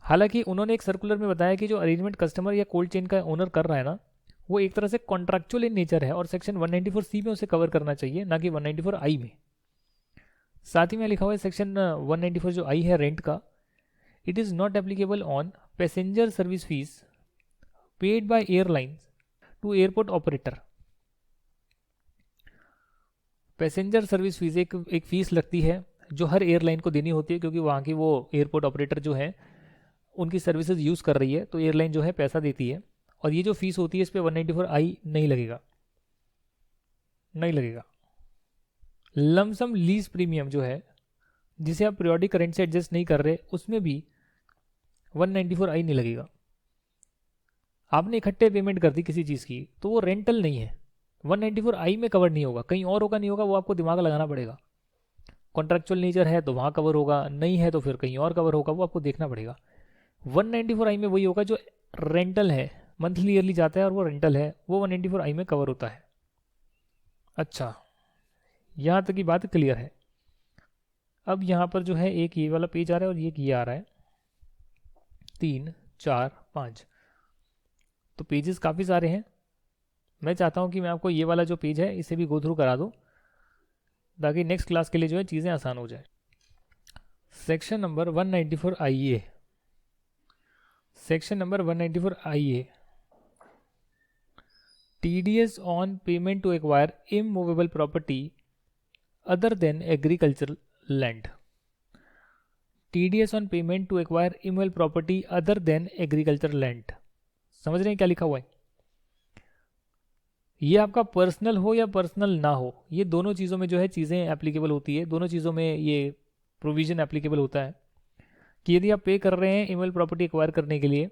हालांकि उन्होंने एक सर्कुलर में बताया कि जो अरेंजमेंट कस्टमर या कोल्ड चेन का ओनर कर रहा है ना, वो एक तरह से कॉन्ट्रैक्चुअल इन नेचर है और सेक्शन 194C में उसे कवर करना चाहिए, ना कि 194I में। साथ ही में लिखा हुआ है सेक्शन 194 जो आई है रेंट का, it is not applicable on passenger service fees paid by airlines to airport operator. Passenger service fees एक फीस लगती है जो हर एयरलाइन को देनी होती है, क्योंकि वहाँ की वो एयरपोर्ट ऑपरेटर जो है उनकी सर्विसेज यूज़ कर रही है, तो एयरलाइन जो है पैसा देती है। और ये जो फीस होती है इस पर 194I नहीं लगेगा। लमसम लीज प्रीमियम जो है, जिसे आप पीरियोडिक रेंट से एडजस्ट नहीं कर रहे, उसमें भी 194I नहीं लगेगा। आपने इकट्ठे पेमेंट कर दी किसी चीज़ की, तो वो रेंटल नहीं है, 194I में कवर नहीं होगा, कहीं और होगा नहीं होगा, वो आपको दिमाग लगाना पड़ेगा। कॉन्ट्रैक्चुअल नेचर है तो वहाँ कवर होगा, नहीं है तो फिर कहीं और कवर होगा, वो आपको देखना पड़ेगा। 194I में वही होगा जो रेंटल है, मंथली ईयरली जाता है और वो रेंटल है, वो 194I में कवर होता है। अच्छा, यहाँ तक की बात क्लियर है। अब यहाँ पर जो है एक ये वाला पेज आ रहा है और एक ये आ रहा है, 3, 4, 5, तो पेजेस काफ़ी सारे हैं। मैं चाहता हूँ कि मैं आपको ये वाला जो पेज है इसे भी गो थ्रू करा दूँ, ताकि नेक्स्ट क्लास के लिए जो है चीज़ें आसान हो जाए। Section number 194IA, section number 194IA, TDS on payment to acquire immovable property other than agricultural land. TDS on payment to acquire immovable property other than agricultural land. समझ रहे हैं क्या लिखा हुआ है? ये आपका पर्सनल हो या पर्सनल ना हो, ये दोनों चीज़ों में जो है चीज़ें एप्लीकेबल होती है, दोनों चीज़ों में ये प्रोविज़न एप्लीकेबल होता है कि यदि आप पे कर रहे हैं इमूवेबल प्रॉपर्टी एक्वायर करने के लिए,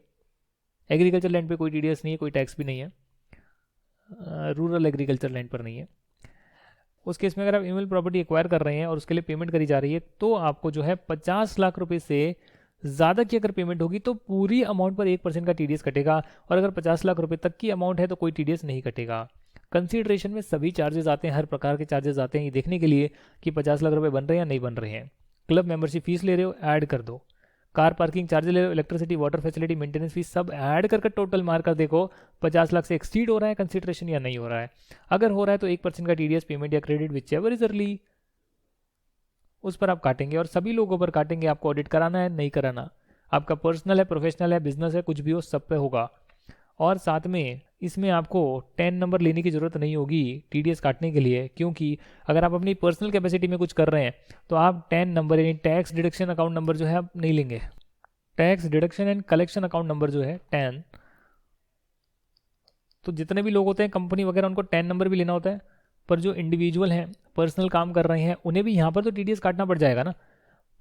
एग्रीकल्चर लैंड पे कोई TDS नहीं है, कोई टैक्स भी नहीं है, रूरल एग्रीकल्चर लैंड पर नहीं है, उस केस में अगर आप इमूवेबल प्रॉपर्टी एक्वायर कर रहे हैं और उसके लिए पेमेंट करी जा रही है, तो आपको जो है 50 लाख रुपए से ज़्यादा की अगर पेमेंट होगी तो पूरी अमाउंट पर 1% का TDS कटेगा, और अगर 50 लाख रुपए तक की अमाउंट है तो कोई TDS नहीं कटेगा। कंसीडरेशन में सभी चार्जेस आते हैं, हर प्रकार के चार्जेस आते हैं, ये देखने के लिए कि 50 लाख रुपए बन रहे हैं या नहीं बन रहे हैं। क्लब मेंबरशिप फीस ले रहे हो, ऐड कर दो। कार पार्किंग चार्जेस ले रहे हो, electricity, water facility, maintenance fees, सब ऐड कर टोटल मार कर देखो 50 लाख से एक्सीड हो रहा है कंसीडरेशन या नहीं हो रहा है। अगर हो रहा है तो 1% का TDS पेमेंट या credit whichever is early, उस पर आप काटेंगे, और सभी लोगों पर काटेंगे। आपको ऑडिट कराना है नहीं कराना, आपका पर्सनल है, प्रोफेशनल है, बिजनेस है, कुछ भी हो, सब पे होगा। और साथ में इसमें आपको 10 नंबर लेने की ज़रूरत नहीं होगी TDS काटने के लिए, क्योंकि अगर आप अपनी पर्सनल कैपेसिटी में कुछ कर रहे हैं तो आप 10 नंबर यानी टैक्स डिडक्शन अकाउंट नंबर जो है आप नहीं लेंगे। Tax deduction and collection account number जो है 10, तो जितने भी लोग होते हैं कंपनी वगैरह उनको 10 नंबर भी लेना होता है, पर जो इंडिविजुअल हैं, पर्सनल काम कर रहे हैं, उन्हें भी यहाँ पर तो TDS काटना पड़ जाएगा ना,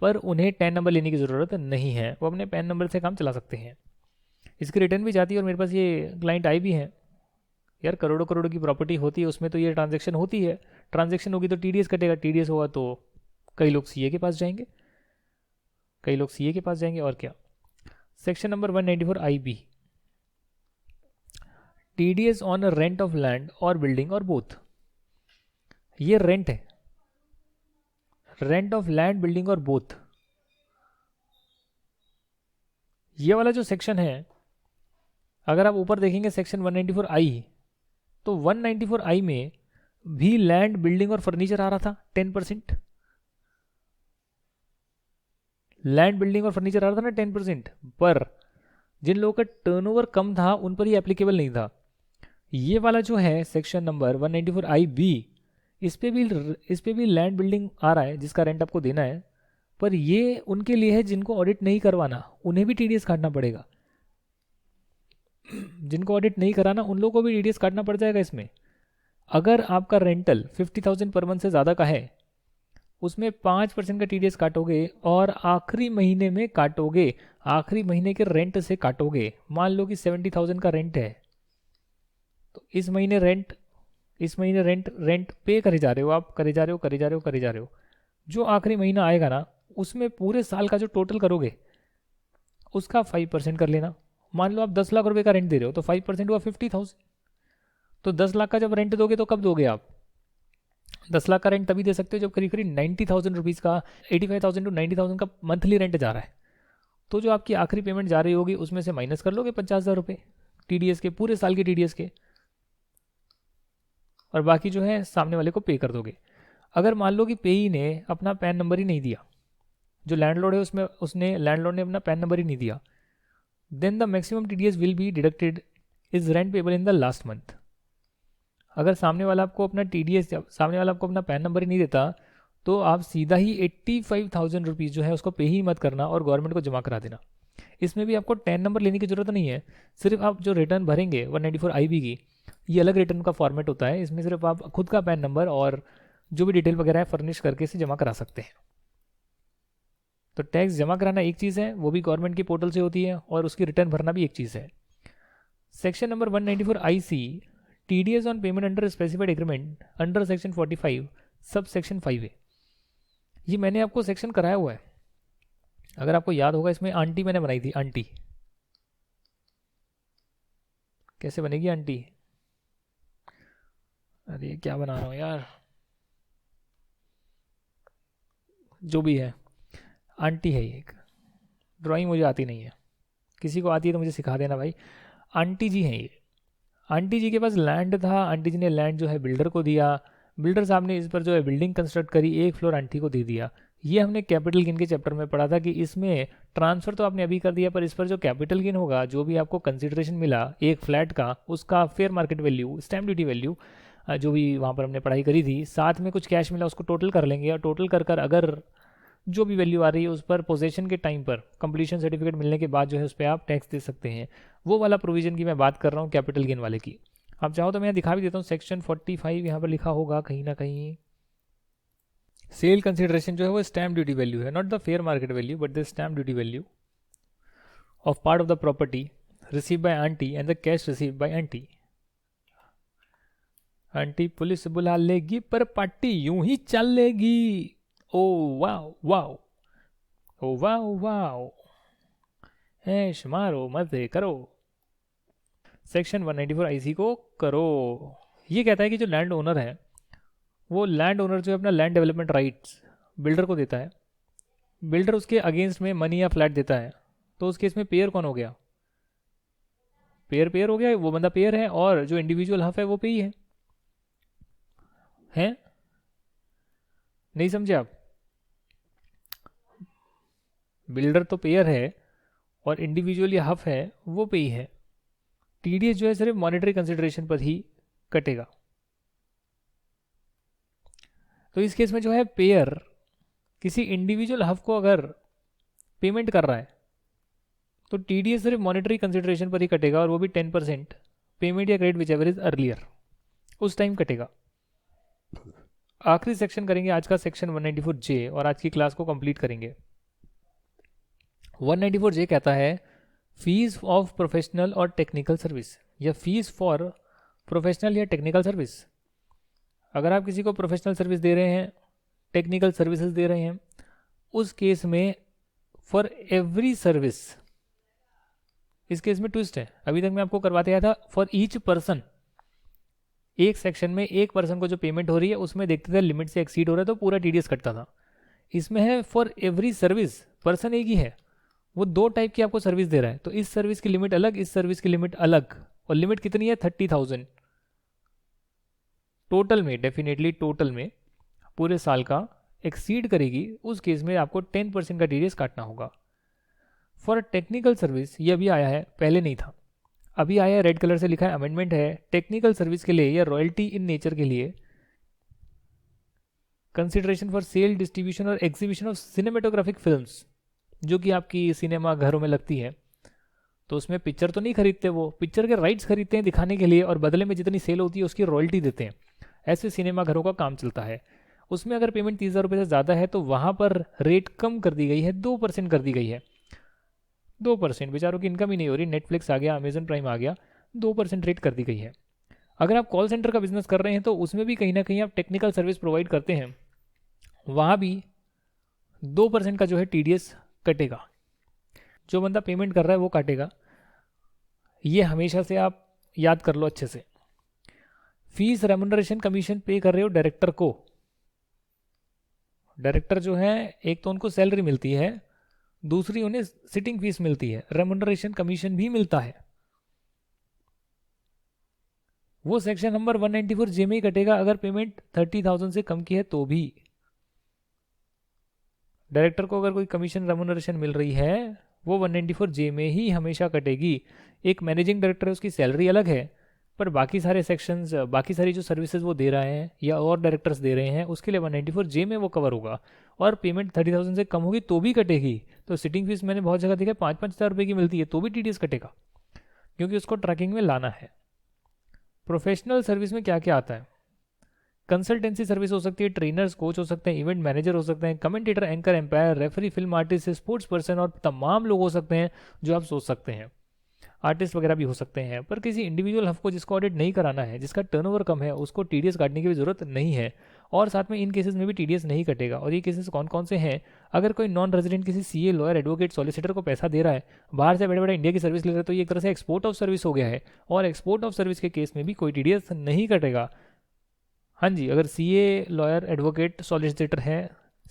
पर उन्हें 10 नंबर लेने की ज़रूरत नहीं है, वो अपने 10 नंबर से काम चला सकते हैं। इसकी रिटर्न भी जाती है, और मेरे पास ये क्लाइंट आई भी है यार, करोड़ों की प्रॉपर्टी होती है, उसमें तो ये ट्रांजैक्शन होती है, ट्रांजैक्शन होगी तो TDS कटेगा, TDS होगा तो कई लोग CA के पास जाएंगे, और क्या। Section number 194IB, TDS on rent of land और बिल्डिंग और बोथ। ये रेंट है, रेंट ऑफ लैंड, बिल्डिंग और बोथ। ये वाला जो सेक्शन है, अगर आप ऊपर देखेंगे सेक्शन 194I, तो 194I में भी लैंड, बिल्डिंग और फर्नीचर आ रहा था 10%। लैंड, बिल्डिंग और फर्नीचर आ रहा था ना 10%, पर जिन लोगों का टर्नओवर कम था उन पर ये एप्लीकेबल नहीं था। ये वाला जो है सेक्शन नंबर 194IB, इस पे भी लैंड, बिल्डिंग आ रहा है जिसका रेंट आपको देना है, पर ये उनके लिए है जिनको ऑडिट नहीं करवाना, उन्हें भी टीडीएस काटना पड़ेगा। जिनको ऑडिट नहीं कराना उन लोगों को भी टीडीएस काटना पड़ जाएगा इसमें। अगर आपका रेंटल 50,000 पर मंथ से ज़्यादा का है, उसमें 5% का टीडीएस काटोगे और आखिरी महीने में काटोगे, आखिरी महीने के रेंट से काटोगे। मान लो कि 70,000 का रेंट है, तो इस महीने रेंट पे करे जा रहे हो आप, करे जा रहे हो। जो आखिरी महीना आएगा ना, उसमें पूरे साल का जो टोटल करोगे उसका 5% कर लेना। मान लो आप 10 लाख रुपए का रेंट दे रहे हो, तो 5% हुआ 50,000। तो 10 लाख का जब रेंट दोगे तो कब दोगे आप? 10 लाख का रेंट तभी दे सकते हो जब करीब करीब 90,000 रुपीज़ का, 85,000 टू 90,000 का मंथली रेंट जा रहा है। तो जो आपकी आखिरी पेमेंट जा रही होगी उसमें से माइनस कर लोगे 50,000 रुपये टीडीएस के, पूरे साल के टीडीएस के, और बाकी जो है सामने वाले को पे कर दोगे। अगर मान लो कि पेई ने अपना पैन नंबर ही नहीं दिया, जो लैंडलॉर्ड है उसमें लैंडलॉर्ड ने अपना पैन नंबर ही नहीं दिया, then the maximum TDS will be deducted is rent payable in the last month. अगर सामने वाला आपको अपना पैन नंबर ही नहीं देता, तो आप सीधा ही 85,000 रुपीज़ जो है उसको पे ही मत करना और गवर्नमेंट को जमा करा देना। इसमें भी आपको टैन नंबर लेने की ज़रूरत नहीं है। सिर्फ आप जो रिटर्न भरेंगे 194 IB की, ये अलग रिटर्न का फॉर्मेट होता है, इसमें सिर्फ आप खुद का पैन नंबर और जो भी डिटेल वगैरह है फर्निश करके इसे जमा करा सकते हैं। तो टैक्स जमा कराना एक चीज़ है, वो भी गवर्नमेंट की पोर्टल से होती है, और उसकी रिटर्न भरना भी एक चीज़ है। Section number 194 IC, TDS on payment under specified agreement under section 45 sub section 5A। ये मैंने आपको सेक्शन कराया हुआ है, अगर आपको याद होगा। इसमें आंटी मैंने बनाई थी, आंटी कैसे बनेगी आंटी? अरे क्या बना रहा हूँ यार, जो भी है आंटी है ये। एक ड्राइंग मुझे आती नहीं है, किसी को आती है तो मुझे सिखा देना भाई। आंटी जी हैं ये। आंटी जी के पास लैंड था, आंटी जी ने लैंड जो है बिल्डर को दिया, बिल्डर साहब ने इस पर जो है बिल्डिंग कंस्ट्रक्ट करी, एक फ्लोर आंटी को दे दिया। ये हमने कैपिटल गेन के चैप्टर में पढ़ा था कि इसमें ट्रांसफ़र तो आपने अभी कर दिया, पर इस पर जो कैपिटल गेन होगा, जो भी आपको कंसिडरेशन मिला एक फ्लैट का, उसका fair market value, stamp duty value, जो भी वहाँ पर हमने पढ़ाई करी थी, साथ में कुछ कैश मिला, उसको टोटल कर लेंगे, और टोटल कर अगर जो भी वैल्यू आ रही है उस पर पोजेशन के टाइम पर, कंप्लीशन सर्टिफिकेट मिलने के बाद जो है उस पर आप टैक्स दे सकते हैं। वो वाला प्रोविजन की मैं बात कर रहा हूँ, कैपिटल गेन वाले की। आप चाहो तो मैं दिखा भी देता हूँ, सेक्शन 45 यहाँ पर लिखा होगा कहीं ना कहीं। सेल कंसिडरेशन जो है वो स्टैम्प ड्यूटी वैल्यू है, not the fair market value but the stamp duty value of part of the property receive by aunty and the cash receive by aunty. Aunty police बुला लेगी पर party यूं ही चलेगी। Oh wow wow, oh wow wow, ऐश मारो मजे करो। सेक्शन 194 IC को करो। ये कहता है कि जो लैंड ओनर है, वो लैंड ओनर जो है अपना लैंड डेवलपमेंट राइट्स बिल्डर को देता है, बिल्डर उसके अगेंस्ट में मनी या फ्लैट देता है, तो उस केस में पेयर कौन हो गया? पेयर हो गया, वो बंदा पेयर है, और जो इंडिविजुअल हफ है वो पे ही है? नहीं समझे आप? बिल्डर तो पेयर है और इंडिविजुअल या हफ है वो पे ही है। टीडीएस जो है सिर्फ मॉनेटरी कंसिडरेशन पर ही कटेगा। तो इस केस में जो है पेयर किसी इंडिविजुअल हफ को अगर पेमेंट कर रहा है, तो टीडीएस सिर्फ मॉनेटरी कंसिडरेशन पर ही कटेगा, और वो भी 10% पेमेंट या credit whichever is earlier, उस टाइम कटेगा। आखिरी सेक्शन करेंगे आज का, सेक्शन 194J, और आज की क्लास को कंप्लीट करेंगे। 194J कहता है फीस ऑफ प्रोफेशनल और टेक्निकल सर्विस, या फीस फॉर प्रोफेशनल या टेक्निकल सर्विस। अगर आप किसी को प्रोफेशनल सर्विस दे रहे हैं, टेक्निकल सर्विसेज दे रहे हैं, उस केस में फॉर एवरी सर्विस, इस केस में ट्विस्ट है। अभी तक मैं आपको करवाते आया था फॉर ईच पर्सन, एक सेक्शन में एक पर्सन को जो पेमेंट हो रही है उसमें देखते थे लिमिट से एक्सीड हो रहा है तो पूरा टीडीएस कटता था। इसमें है फॉर एवरी सर्विस, पर्सन एक ही है, वो 2 टाइप की आपको सर्विस दे रहा है, तो इस सर्विस की लिमिट अलग, इस सर्विस की लिमिट अलग। और लिमिट कितनी है? 30,000 टोटल में, डेफिनेटली टोटल में पूरे साल का एक्सीड करेगी, उस केस में आपको 10% का टीडीएस काटना होगा। फॉर टेक्निकल सर्विस, ये अभी आया है, पहले नहीं था, अभी आया है, रेड कलर से लिखा है, अमेंडमेंट है। टेक्निकल सर्विस के लिए या रॉयल्टी इन नेचर के लिए कंसिडरेशन फॉर सेल, डिस्ट्रीब्यूशन और एग्जीबिशन ऑफ सिनेमेटोग्राफिक फिल्म्स, जो कि आपकी सिनेमा घरों में लगती है। तो उसमें पिक्चर तो नहीं खरीदते, वो पिक्चर के राइट्स खरीदते हैं दिखाने के लिए और बदले में जितनी सेल होती है उसकी रॉयल्टी देते हैं। ऐसे सिनेमा घरों का काम चलता है। उसमें अगर पेमेंट 30,000 रुपये से ज़्यादा है तो वहाँ पर रेट कम कर दी गई है, 2% कर दी गई है। 2%, बेचारों की इनकम ही नहीं हो रही, नेटफ्लिक्स आ गया, अमेजन प्राइम आ गया, 2% रेट कर दी गई है। अगर आप कॉल सेंटर का बिजनेस कर रहे हैं तो उसमें भी कहीं ना कहीं आप टेक्निकल सर्विस प्रोवाइड करते हैं, वहाँ भी 2% का जो है TDS कटेगा। जो बंदा पेमेंट कर रहा है वो काटेगा। ये हमेशा से आप याद कर लो अच्छे से। फीस, रेमुनरेशन, कमीशन पे कर रहे हो डायरेक्टर को। डायरेक्टर जो है, एक तो उनको सैलरी मिलती है, दूसरी उन्हें सिटिंग फीस मिलती है, रेमुनरेशन कमीशन भी मिलता है। वो सेक्शन नंबर 194J में ही कटेगा अगर पेमेंट 30,000 से कम की है तो भी। डायरेक्टर को अगर कोई कमीशन रेमुनरेशन मिल रही है वो 194J में ही हमेशा कटेगी। एक मैनेजिंग डायरेक्टर है, उसकी सैलरी अलग है, पर बाकी सारे सेक्शंस, बाकी सारी जो सर्विसेज वो दे रहे हैं या और डायरेक्टर्स दे रहे हैं उसके लिए 194J में वो कवर होगा। और पेमेंट 30,000 से कम होगी तो भी कटेगी। तो सिटिंग फीस मैंने बहुत जगह देखा 5-5 हज़ार रुपये की मिलती है तो भी TDS कटेगा, क्योंकि उसको ट्रैकिंग में लाना है। प्रोफेशनल सर्विस में क्या क्या आता है? कंसल्टेंसी सर्विस हो सकती है, ट्रेनर्स, कोच हो सकते हैं, इवेंट मैनेजर हो सकते हैं, commentator, anchor, umpire, referee, film artist, sports person और तमाम लोग हो सकते हैं जो आप सोच सकते हैं। आर्टिस्ट वगैरह भी हो सकते हैं। पर किसी इंडिविजुअल हब को जिसको ऑडिट नहीं कराना है, जिसका टर्नओवर कम है, उसको TDS काटने की भी जरूरत नहीं है। और साथ में इन केसेस में भी TDS नहीं कटेगा। और ये केसेस कौन कौन से हैं? अगर कोई नॉन रेजिडेंट किसी CA, लॉयर, एडवोकेट, सॉलिसिटर को पैसा दे रहा है, बाहर से बड़े बड़े इंडिया की सर्विस ले रहा है, तो ये एक तरह से एक्सपोर्ट ऑफ सर्विस हो गया है। और एक्सपोर्ट ऑफ सर्विस के केस में भी कोई TDS नहीं कटेगा। हाँ जी, अगर CA, लॉयर, एडवोकेट, सॉलिसिटर है,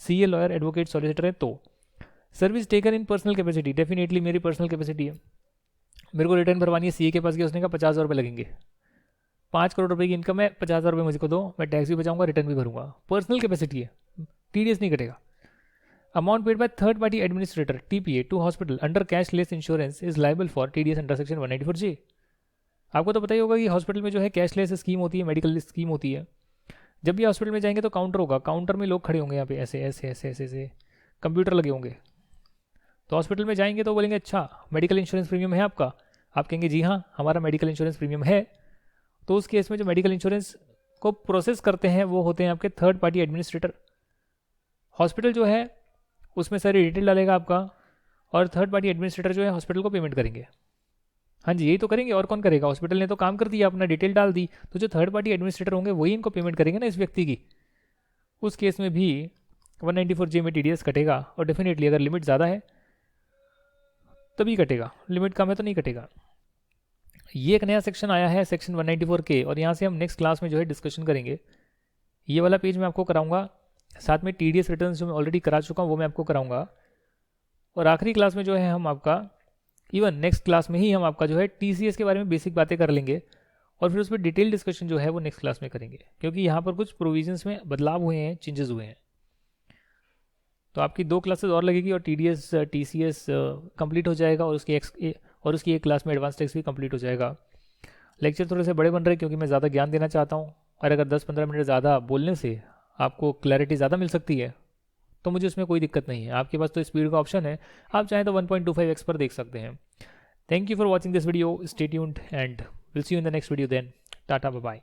CA, लॉयर, एडवोकेट, सॉलिसिटर है तो। Service taken in personal capacity, definitely मेरी पर्सनल कैपेसिटी है, मेरे को रिटर्न भरवानी है। CA के पास गया, उसने कहा 50,000 रुपये लगेंगे, 5 करोड़ रुपए की इनकम है, 50,000 रुपये मुझको दो, मैं टैक्स भी बचाऊंगा, रिटर्न भी भरूंगा। पर्सनल कैपेसिटी है, TDS नहीं कटेगा। Amount paid by third party administrator TPA to hospital under cashless insurance is liable for TDS under section 194J। आपको तो पता ही होगा कि हॉस्पिटल में जो है कैशलेस स्कीम होती है, मेडिकल स्कीम होती है। जब भी हॉस्पिटल में जाएंगे तो काउंटर होगा, काउंटर में लोग खड़े होंगे यहाँ पे ऐसे ऐसे ऐसे ऐसे ऐसे, कंप्यूटर लगे होंगे। तो हॉस्पिटल में जाएंगे तो बोलेंगे अच्छा मेडिकल इंश्योरेंस प्रीमियम है आपका? आप कहेंगे जी हाँ हमारा मेडिकल इंश्योरेंस प्रीमियम है। तो उस केस में जो मेडिकल इंश्योरेंस को प्रोसेस करते हैं वो होते हैं आपके थर्ड पार्टी एडमिनिस्ट्रेटर। हॉस्पिटल जो है उसमें सारी डिटेल डालेगा आपका, और थर्ड पार्टी एडमिनिस्ट्रेटर जो है हॉस्पिटल को पेमेंट करेंगे। हाँ जी, यही तो करेंगे, और कौन करेगा? हॉस्पिटल ने तो काम कर दिया, अपना डिटेल डाल दी, तो जो थर्ड पार्टी एडमिनिस्ट्रेटर होंगे वही इनको पेमेंट करेंगे ना इस व्यक्ति की। उस केस में भी 194J में TDS कटेगा। और डेफिनेटली अगर लिमिट ज़्यादा है तभी कटेगा, लिमिट कम है तो नहीं कटेगा। ये एक नया सेक्शन आया है, सेक्शन 194K, और यहाँ से हम नेक्स्ट क्लास में जो है डिस्कशन करेंगे। ये वाला पेज मैं आपको कराऊंगा, साथ में TDS रिटर्न जो मैं ऑलरेडी करा चुका हूँ वो मैं आपको कराऊंगा। और आखिरी क्लास में जो है हम आपका, इवन नेक्स्ट क्लास में ही हम आपका जो है TCS के बारे में बेसिक बातें कर लेंगे, और फिर उस पर डिटेल डिस्कशन जो है वो नेक्स्ट क्लास में करेंगे, क्योंकि यहाँ पर कुछ प्रोविजंस में बदलाव हुए हैं, चेंजेस हुए हैं। तो आपकी 2 क्लासेस और लगेगी और TDS TCS कंप्लीट हो जाएगा, और उसकी एक क्लास में एडवांस टैक्स भी कंप्लीट हो जाएगा। लेक्चर थोड़े से बड़े बन रहे हैं क्योंकि मैं ज़्यादा ज्ञान देना चाहता हूँ, और अगर 10-15 मिनट ज़्यादा बोलने से आपको क्लैरिटी ज़्यादा मिल सकती है तो मुझे उसमें कोई दिक्कत नहीं है। आपके पास तो स्पीड का ऑप्शन है, आप चाहें तो 1.25x पर देख सकते हैं। Thank you for watching this video, stay tuned and will see you in the next video then. Tata, bye bye.